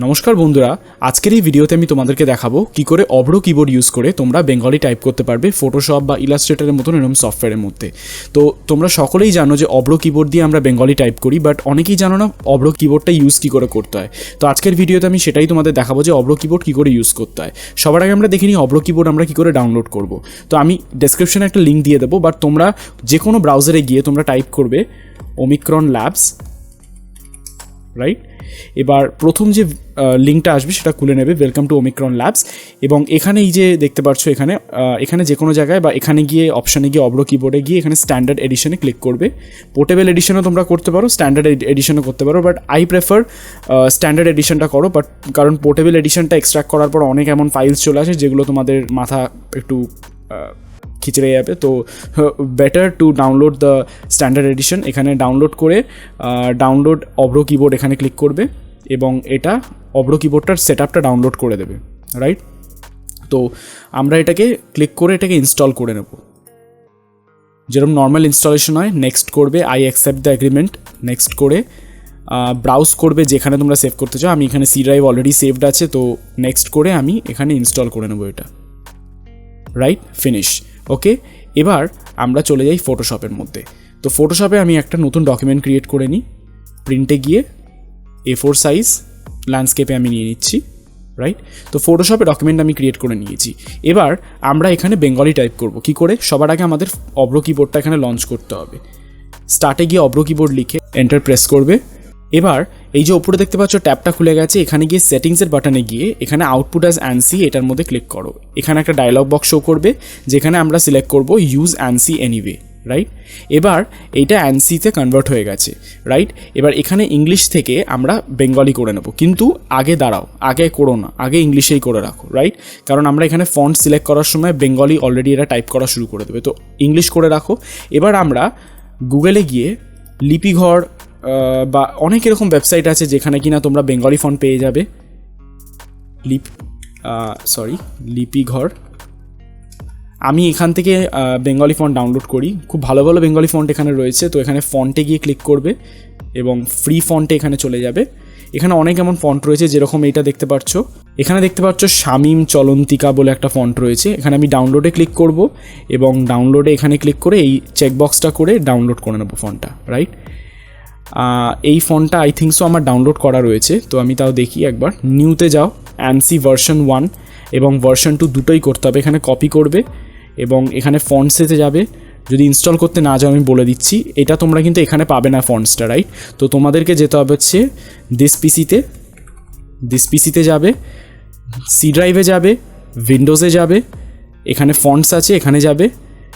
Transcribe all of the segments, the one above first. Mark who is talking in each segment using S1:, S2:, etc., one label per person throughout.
S1: নমস্কার বন্ধুরা, আজকের এই ভিডিওতে আমি তোমাদেরকে দেখাবো কি করে অব্র কিবোর্ড ইউজ করে তোমরা বেঙ্গলি টাইপ করতে পারবে ফটোশপ বা ইলাস্ট্রেটরের মতন এরকম সফটওয়্যারের মধ্যে। তো তোমরা সকলেই জানো যে অব্র কিবোর্ড দিয়ে আমরা বেঙ্গলি টাইপ করি, বাট অনেকেই জানো না অব্র কিবোর্ডটা ইউজ কী করে করতে হয়। তো আজকের ভিডিওতে আমি সেটাই তোমাদের দেখাবো যে অব্র কিবোর্ড কী করে ইউজ করতে হয়। সবার আগে আমরা দেখে নিই অব্র কিবোর্ড আমরা কী করে ডাউনলোড করব। তো আমি ডেসক্রিপশনে একটা লিঙ্ক দিয়ে দেবো, বাট তোমরা যে কোনো ব্রাউজারে গিয়ে তোমরা টাইপ করবে ওমিক্রন ল্যাবস, রাইট। এবার প্রথম যে লিঙ্কটা আসবে সেটা খুলে নেবে, ওয়েলকাম টু ওমিক্রন ল্যাবস। এবং এখানে এই যে দেখতে পাচ্ছ এখানে যে কোনো জায়গায় বা এখানে গিয়ে অপশানে গিয়ে অব্র কিবোর্ডে গিয়ে এখানে স্ট্যান্ডার্ড এডিশনে ক্লিক করবে। পোর্টেবল এডিশনও তোমরা করতে পারো, স্ট্যান্ডার্ড এডিশনও করতে পারো, বাট আই প্রেফার স্ট্যান্ডার্ড এডিশনটা করো। বাট কারণ পোর্টেবল এডিশনটা এক্সট্রাক্ট করার পর অনেক এমন ফাইলস চলে আসে যেগুলো তোমাদের মাথা একটু খিচড়ে যাবে। তো better to download the standard edition. এখানে ডাউনলোড করে ডাউনলোড অব্র কিবোর্ড এখানে ক্লিক করবে এবং এটা অব্র কিবোর্ডটার সেট আপটা ডাউনলোড করে দেবে, রাইট। তো আমরা এটাকে ক্লিক করে এটাকে ইনস্টল করে নেব, যেরকম নর্মাল ইনস্টলেশন হয়। নেক্সট করবে, I accept the agreement. Next করে ব্রাউজ করবে যেখানে তোমরা সেভ করতে চাও। আমি এখানে সি ড্রাইভ অলরেডি সেভড আছে, তো নেক্সট করে আমি এখানে ইনস্টল করে নেবো এটা, রাইট। ফিনিশ। ওকে, এবার আমরা চলে যাই ফটোশপের মধ্যে। তো ফটোশপে আমি একটা নতুন ডকুমেন্ট ক্রিয়েট করে নিই। প্রিন্টে গিয়ে A4 সাইজ ল্যান্ডস্কেপে আমি নিয়ে নিচ্ছি, রাইট। তো ফটোশপে ডকুমেন্ট আমি ক্রিয়েট করে নিয়েছি। এবার আমরা এখানে বেঙ্গলি টাইপ করব কি করে। সবার আগে আমাদের অব্র কিবোর্ডটা এখানে লঞ্চ করতে হবে। স্টার্টে গিয়ে অব্র কিবোর্ড লিখে এন্টার প্রেস করবে। এবার এই যে ওপরে দেখতে পাচ্ছ ট্যাবটা খুলে গেছে, এখানে গিয়ে সেটিংসের বাটনে গিয়ে এখানে আউটপুট অ্যাজ অ্যানসি এটার মধ্যে ক্লিক করো। এখানে একটা ডায়লগ বক্স শো করবে যেখানে আমরা সিলেক্ট করব ইউজ অ্যানসি এনিওয়ে, রাইট। এবার এইটা অ্যানসিতে কনভার্ট হয়ে গেছে, রাইট। এবার এখানে ইংলিশ থেকে আমরা বেঙ্গলি করে নেব, কিন্তু আগে দাঁড়াও, আগে করো না, আগে ইংলিশেই করে রাখো, রাইট। কারণ আমরা এখানে ফন্ট সিলেক্ট করার সময় বেঙ্গলি অলরেডি এরা টাইপ করা শুরু করে দেবে, তো ইংলিশ করে রাখো। এবার আমরা গুগলে গিয়ে লিপিঘর বা অনেক এরকম ওয়েবসাইট আছে যেখানে কিনা তোমরা বেঙ্গলি ফন্ট পেয়ে যাবে। লিপিঘর। আমি এখান থেকে বেঙ্গলি ফন্ট ডাউনলোড করি, খুব ভালো ভালো বেঙ্গলি ফন্ট এখানে রয়েছে। তো এখানে ফন্টে গিয়ে ক্লিক করবে এবং ফ্রি ফন্টে এখানে চলে যাবে। এখানে অনেক এমন ফন্ট রয়েছে, যেরকম এইটা দেখতে পাচ্ছ। এখানে দেখতে পাচ্ছ শামিম চলন্তিকা বলে একটা ফন্ট রয়েছে। এখানে আমি ডাউনলোডে ক্লিক করব এবং ডাউনলোডে এখানে ক্লিক করে এই চেকবক্সটা করে ডাউনলোড করে নেবো ফন্টটা, রাইট। এই ফন্টটা আই থিঙ্ক সো আমার ডাউনলোড করা রয়েছে, তো আমি তাও দেখি একবার। নিউতে যাও, অ্যানসি ভার্সন 1 এবং ভার্সন 2 দুটোই করতে হবে। এখানে কপি করবে এবং এখানে ফন্টসেতে যাবে। যদি ইনস্টল করতে না যাও আমি বলে দিচ্ছি, এটা তোমরা কিন্তু এখানে পাবে না ফন্টসটা, রাইট। তো তোমাদেরকে যেতে হবে হচ্ছে দিস পিসিতে যাবে, সি ড্রাইভে যাবে, উইন্ডোজে যাবে, এখানে ফন্টস আছে, এখানে যাবে,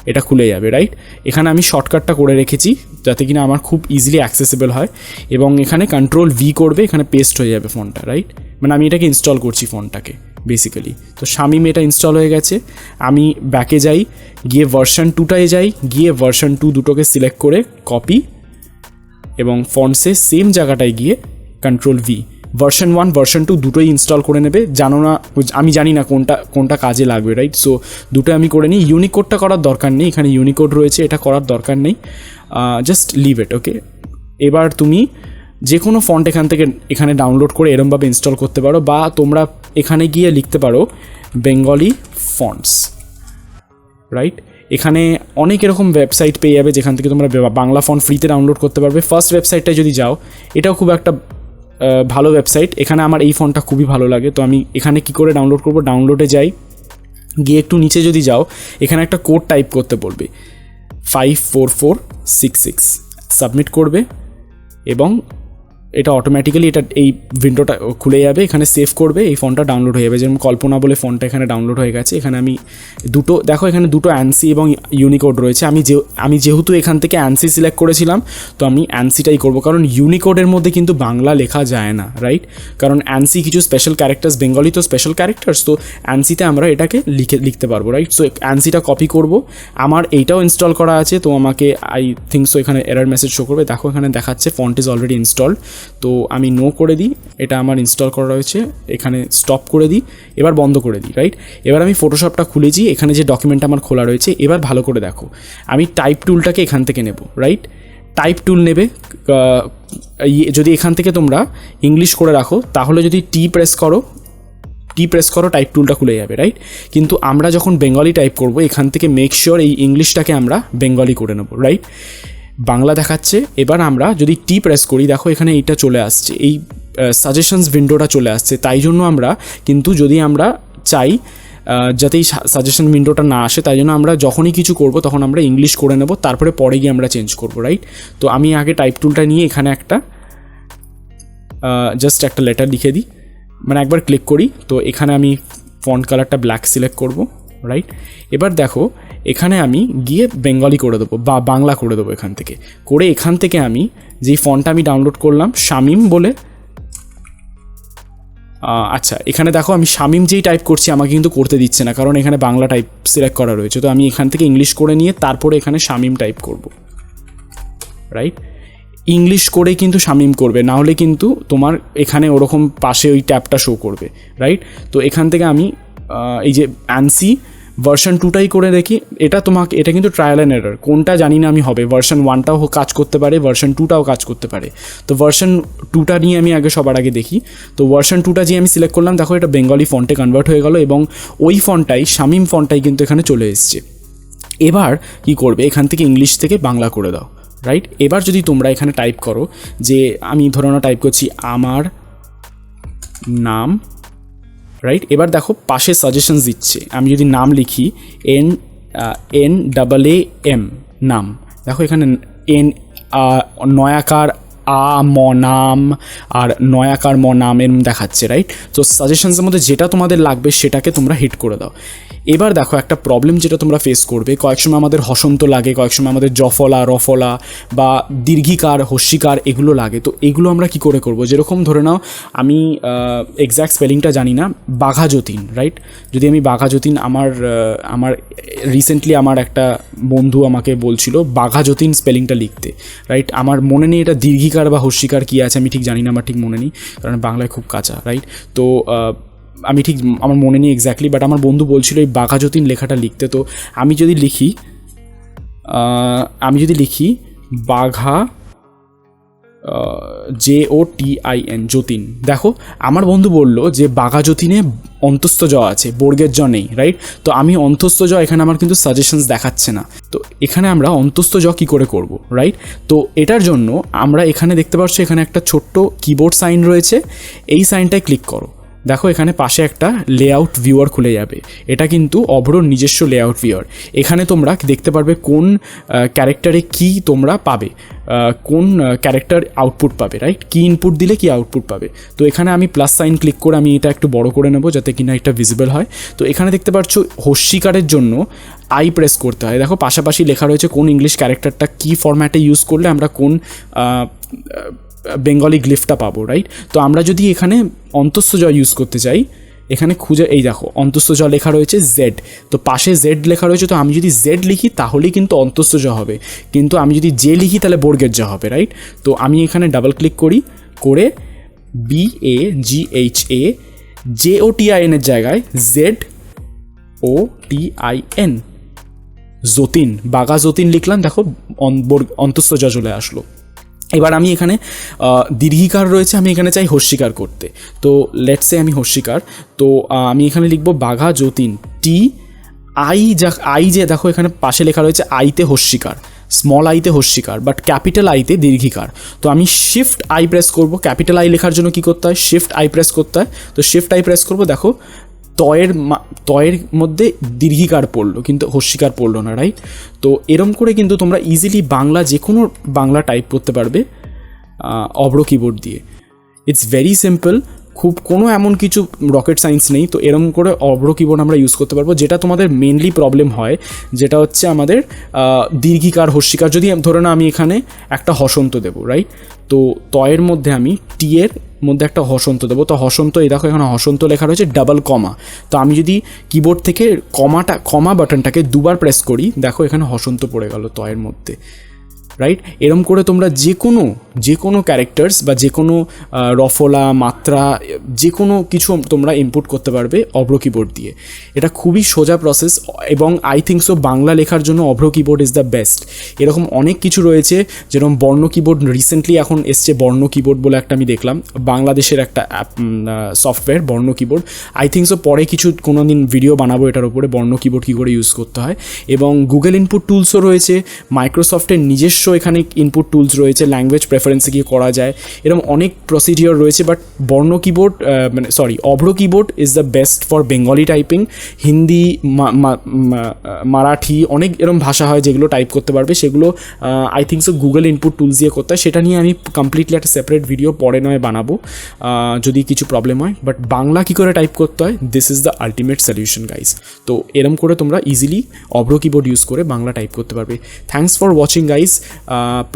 S1: এটা খুলে যাবে, রাইট। এখানে আমি শর্টকাটটা করে রেখেছি যাতে কিনা আমার খুব ইজিলি অ্যাক্সেসিবল হয়। এবং এখানে কন্ট্রোল ভি করবে, এখানে পেস্ট হয়ে যাবে ফন্টটা, রাইট। মানে আমি এটাকে ইনস্টল করছি ফন্টটাকে বেসিক্যালি। তো শামিম এটা ইনস্টল হয়ে গেছে। আমি ব্যাকে যাই, গিয়ে ভার্সন 2টায় যাই, গিয়ে ভার্সন 2 দুটোকে সিলেক্ট করে কপি এবং ফন্টসে সেম জায়গাটায় গিয়ে কন্ট্রোল ভি। ভার্সন 1 ভার্সন 2 দুটোই ইনস্টল করে নেবে। জানো না, আমি জানি না কোনটা কাজে লাগবে, রাইট। সো দুটো আমি করে নিই। ইউনিকোডটা করার দরকার নেই, এখানে ইউনিকোড রয়েছে, এটা করার দরকার নেই, জাস্ট লিভ ইট, ওকে। এবার তুমি যে কোনো ফন্ট এখানে ডাউনলোড করে এরমভাবে ইনস্টল করতে পারো, বা তোমরা এখানে গিয়ে লিখতে পারো বেঙ্গলি ফন্টস, রাইট। এখানে অনেক এরকম ওয়েবসাইট পেয়ে যাবে যেখান থেকে তোমরা বাংলা ফন্ট ফ্রিতে ডাউনলোড করতে পারবে। ফার্স্ট ওয়েবসাইটটায় যদি যাও, এটাও খুব একটা ভালো ওয়েবসাইট। এখানে আমার এই ফন্টটা খুবই ভালো লাগে, তো আমি এখানে কি করে ডাউনলোড করব, ডাউনলোডে যাই, গিয়ে একটু নিচে যদি যাও এখানে একটা কোড টাইপ করতে বলবে 54466, সাবমিট করবে এবং এটা অটোমেটিক্যালি এই উইন্ডোটা খুলে যাবে। এখানে সেভ করবে, এই ফন্টটা ডাউনলোড হয়ে যাবে। যেমন কল্পনা বলে ফন্টটা এখানে ডাউনলোড হয়ে গেছে। এখানে আমি দেখো এখানে দুটো অ্যানসি এবং ইউনিকোড রয়েছে। আমি যেহেতু এখান থেকে অ্যানসি সিলেক্ট করেছিলাম, তো আমি অ্যানসিটাই করব, কারণ ইউনিকোডের মধ্যে কিন্তু বাংলা লেখা যায় না, রাইট। কারণ অ্যানসি কিছু স্পেশাল ক্যারেক্টার্স, বেঙ্গলি তো স্পেশাল ক্যারেক্টার্স, তো অ্যানসিতে আমরা এটাকে লিখতে পারবো, রাইট। সো অ্যানসিটা কপি করব। আমার এইটাও ইনস্টল করা আছে, তো আমাকে আই থিঙ্ক সো এখানে এরর মেসেজ শো করবে। দেখো এখানে দেখাচ্ছে ফন্ট ইজ অলরেডি ইনস্টলড। তো আমি নো করে দিই, এটা আমার ইনস্টল করা রয়েছে, এখানে স্টপ করে দিই, এবার বন্ধ করে দিই, রাইট। এবার আমি ফটোশপটা খুলেছি, এখানে যে ডকুমেন্ট আমার খোলা রয়েছে। এবার ভালো করে দেখো, আমি টাইপ টুলটাকে এখান থেকে নেব, রাইট। টাইপ টুল নেবে, যদি এখান থেকে তোমরা ইংলিশ করে রাখো তাহলে যদি টি প্রেস করো টাইপ টুলটা খুলে যাবে, রাইট? কিন্তু আমরা যখন বেঙ্গলি টাইপ করব এখান থেকে মেক শিওর এই ইংলিশটাকে আমরা বেঙ্গলি করে নেব, রাইট? বাংলা দেখাচ্ছে। এবার আমরা যদি টি প্রেস করি, দেখো এখানে এইটা চলে আসছে, এই সাজেশনস উইন্ডোটা চলে আসছে। তাই জন্য আমরা কিন্তু যদি আমরা চাই যাতে এই সাজেশন উইন্ডোটা না আসে, তাই জন্য আমরা যখনই কিছু করব তখন আমরা ইংলিশ করে নেব, তারপরে পরে গিয়ে আমরা চেঞ্জ করব, রাইট? তো আমি আগে টাইপ টুলটা নিয়ে এখানে একটা জাস্ট একটা লেটার লিখে দিই, মানে একবার ক্লিক করি। তো এখানে আমি ফন্ট কালারটা ব্ল্যাক সিলেক্ট করব, রাইট? এবার দেখো এখানে আমি গিয়ে বেঙ্গলি করে দেবো বা বাংলা করে দেবো। এখান থেকে আমি যেই ফন্টটা আমি ডাউনলোড করলাম শামিম বলে, আচ্ছা এখানে দেখো আমি শামিম যেই টাইপ করছি আমাকে কিন্তু করতে দিচ্ছে না, কারণ এখানে বাংলা টাইপ সিলেক্ট করা রয়েছে। তো আমি এখান থেকে ইংলিশ করে নিয়ে তারপরে এখানে শামিম টাইপ করব, রাইট? ইংলিশ করে কিন্তু শামিম করবে, না হলে কিন্তু তোমার এখানে ওরকম পাশে ওই ট্যাবটা শো করবে, রাইট? তো এখান থেকে আমি এই যে অ্যানসি ভার্সন 2টাই করে দেখি। এটা কিন্তু ট্রায়াল অ্যান্ড এরর, কোনটা জানি না আমি হবে। ভার্সন 1টাও কাজ করতে পারে, ভার্সন 2টাও কাজ করতে পারে। তো ভার্সন 2টা নিয়ে আমি সবার আগে দেখি। তো ভার্সন 2টা যে আমি সিলেক্ট করলাম, দেখো এটা বেঙ্গলি ফন্টে কনভার্ট হয়ে গেল এবং ওই ফন্টটাই শামিম ফন্টটাই কিন্তু এখানে চলে এসছে। এবার কি করবে, এখান থেকে ইংলিশ থেকে বাংলা করে দাও, রাইট? এবার যদি তোমরা এখানে টাইপ করো যে আমি ধরো না টাইপ করছি আমার নাম, রাইট? এবার দেখো পাশে সাজেশনস দিচ্ছে। আমি যদি নাম লিখি NAAM নাম, দেখো এখানে নয়াকার নাম আর নয়াকার নাম এর দেখাচ্ছে, রাইট? তো সাজেশনসের মধ্যে যেটা তোমাদের লাগবে সেটাকে তোমরা হিট করে দাও। এবার দেখো একটা প্রবলেম যেটা তোমরা ফেস করবে, কয়েক সময় আমাদের হসন্ত লাগে, কয়েক সময় আমাদের জফলা রফলা বা দীর্ঘিকার হস্যিকার এগুলো লাগে। তো এগুলো আমরা কি করে করব? যেরকম ধরে নাও আমি এক্স্যাক্ট স্পেলিংটা জানি না, বাঘাযতীন, রাইট? যদি আমি বাঘাযতীন, আমার রিসেন্টলি আমার একটা বন্ধু আমাকে বলছিল বাঘাযতীন স্পেলিংটা লিখতে, রাইট? আমার মনে নেই এটা দীর্ঘিকার বা হস্যিকার কী আছে, আমি ঠিক জানি না, আমার ঠিক মনে নেই, কারণ বাংলায় খুব কাঁচা, রাইট? তো আমার মনে নেই এক্স্যাক্টলি, বাট আমার বন্ধু বলছিল এই বাঘাযতীন লেখাটা লিখতে। তো আমি যদি লিখি বাঘা JOTIN যতীন, দেখো আমার বন্ধু বলল যে বাঘাযতীনে অন্তস্থ জ আছে, বর্গের জ নেই, রাইট? তো আমি অন্তস্থ জ এখানে আমার কিন্তু সাজেশনস দেখাচ্ছে না। তো এখানে আমরা অন্তস্থ জ কী করে করব, রাইট? তো এটার জন্য আমরা এখানে দেখতে পাচ্ছ এখানে একটা ছোট্ট কিবোর্ড সাইন রয়েছে, এই সাইনটায় ক্লিক করো। দেখো এখানে পাশে একটা লেআউট ভিউয়ার খুলে যাবে, এটা কিন্তু অভ্রর নিজস্ব লেআউট ভিউয়ার। এখানে তোমরা দেখতে পারবে কোন ক্যারেক্টারে কি তোমরা পাবে, কোন ক্যারেক্টার আউটপুট পাবে, রাইট? কি ইনপুট দিলে কি আউটপুট পাবে। তো এখানে আমি প্লাস সাইন ক্লিক করে আমি এটা একটু বড় করে নেব যাতে কিনা এটা ভিজিবল হয়। তো এখানে দেখতে পাচ্ছ হস্যিকারের জন্য আই প্রেস করতে হয়। দেখো পাশাপাশি লেখা রয়েছে কোন ইংলিশ ক্যারেক্টারটা কি ফরম্যাটে ইউজ করলে আমরা কোন বেঙ্গলি গ্লিফটা পাবো, রাইট? তো আমরা যদি এখানে অন্তস্থ জ ইউজ করতে চাই, এখানে খুঁজে এই দেখো অন্তস্থ জ লেখা রয়েছে জেড, তো পাশে জেড লেখা রয়েছে। তো আমি যদি জেড লিখি তাহলেই কিন্তু অন্তস্থ জ হবে, কিন্তু আমি যদি জে লিখি তাহলে বর্গের জ হবে, রাইট? তো আমি এখানে ডাবল ক্লিক করে BAGHA JOTIN এর জায়গায় ZOTIN যতীন, বাঘা যতীন লিখলাম, দেখো অন্তস্থ জ চলে আসলো। এবার আমি এখানে দীর্ঘিকার রয়েছে, আমি এখানে চাই হস্যিকার করতে। তো লেটসে আমি হস্যিকার, তো আমি এখানে লিখবো বাঘা যতীন আই যে দেখো এখানে পাশে লেখা রয়েছে আইতে হস্যিকার, স্মল আইতে হস্যিকার, বাট ক্যাপিটাল আইতে দীর্ঘিকার। তো আমি শিফট আই প্রেস করব। ক্যাপিটাল আই লেখার জন্য কি করতে হয়, শিফট আই প্রেস করতে হয়। তো শিফট আই প্রেস করব, দেখো তয়ের মধ্যে দীর্ঘিকার পড়লো কিন্তু হস্যিকার পড়লো না, রাইট? তো এরম করে কিন্তু তোমরা ইজিলি বাংলা যে কোনো বাংলা টাইপ করতে পারবে অভ্র কিবোর্ড দিয়ে। ইটস ভেরি সিম্পল, খুব কোনো এমন কিছু রকেট সায়েন্স নেই। তো এরম করে অভ্র কিবোর্ড আমরা ইউজ করতে পারবো। যেটা তোমাদের মেনলি প্রবলেম হয় যেটা হচ্ছে আমাদের দীর্ঘিকার হস্যিকার। যদি ধরে না আমি এখানে একটা হসন্ত দেবো, রাইট? তো তয়ের মধ্যে আমি টি এর মধ্যে একটা হসন্ত দেবো। তো হসন্ত, এই দেখো এখানে হসন্ত লেখা রয়েছে ডাবল কমা। তো আমি যদি কিবোর্ড থেকে কমা বাটনটাকে দুবার প্রেস করি, দেখো এখানে হসন্ত পড়ে গেল তয়ের মধ্যে, রাইট? এরম করে তোমরা যে কোনো যে কোনো ক্যারেক্টার্স বা যে কোনো রফলা মাত্রা যে কোনো কিছু তোমরা ইনপুট করতে পারবে অভ্র কিবোর্ড দিয়ে। এটা খুবই সোজা প্রসেস এবং আই থিঙ্ক সো বাংলা লেখার জন্য অভ্র কিবোর্ড ইজ দ্য বেস্ট। এরকম অনেক কিছু রয়েছে, যেরকম বর্ণ কিবোর্ড রিসেন্টলি এখন এসছে, বর্ণ কিবোর্ড বলে একটা আমি দেখলাম, বাংলাদেশের একটা সফটওয়্যার বর্ণ কিবোর্ড। আই থিঙ্ক সো পরে কোনো দিন ভিডিও বানাবো এটার উপরে, বর্ণ কিবোর্ড কী করে ইউজ করতে হয়। এবং গুগল ইনপুট টুলসও রয়েছে, মাইক্রোসফটের নিজস্ব এখানে ইনপুট টুলস রয়েছে, ল্যাঙ্গুয়েজ প্রেফারেন্সে গিয়ে করা যায়, এরকম অনেক প্রসিডিওর রয়েছে। But Borno keyboard Avro keyboard is the best for Bengali typing. Hindi, Marathi, অনেক এরকম ভাষা হয় যেগুলো টাইপ করতে পারবে, সেগুলো I think so Google input tools দিয়ে করতে হয়। সেটা নিয়ে আমি কমপ্লিটলি একটা সেপারেট ভিডিও পরে নয় বানাবো যদি কিছু প্রবলেম হয়। বাট বাংলা কী করে টাইপ করতে হয়, this is the ultimate solution guys. তো এরম করে তোমরা ইজিলি অভ্র কিবোর্ড ইউজ করে বাংলা টাইপ করতে পারবে। থ্যাঙ্কস ফর ওয়াচিং গাইস,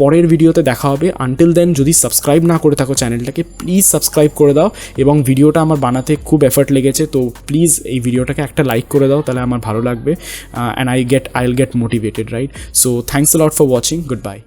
S1: পরের ভিডিওতে দেখা হবে। আনটিল দেন যদি সাবস্ক্রাইব না করে থাকো চ্যানেলটাকে, প্লিজ সাবস্ক্রাইব করে দাও। এবং ভিডিওটা আমার বানাতে খুব এফর্ট লেগেছে, তো প্লিজ এই ভিডিওটাকে একটা লাইক করে দাও, তাহলে আমার ভালো লাগবে and I will get motivated, right? So thanks a lot for watching, good bye.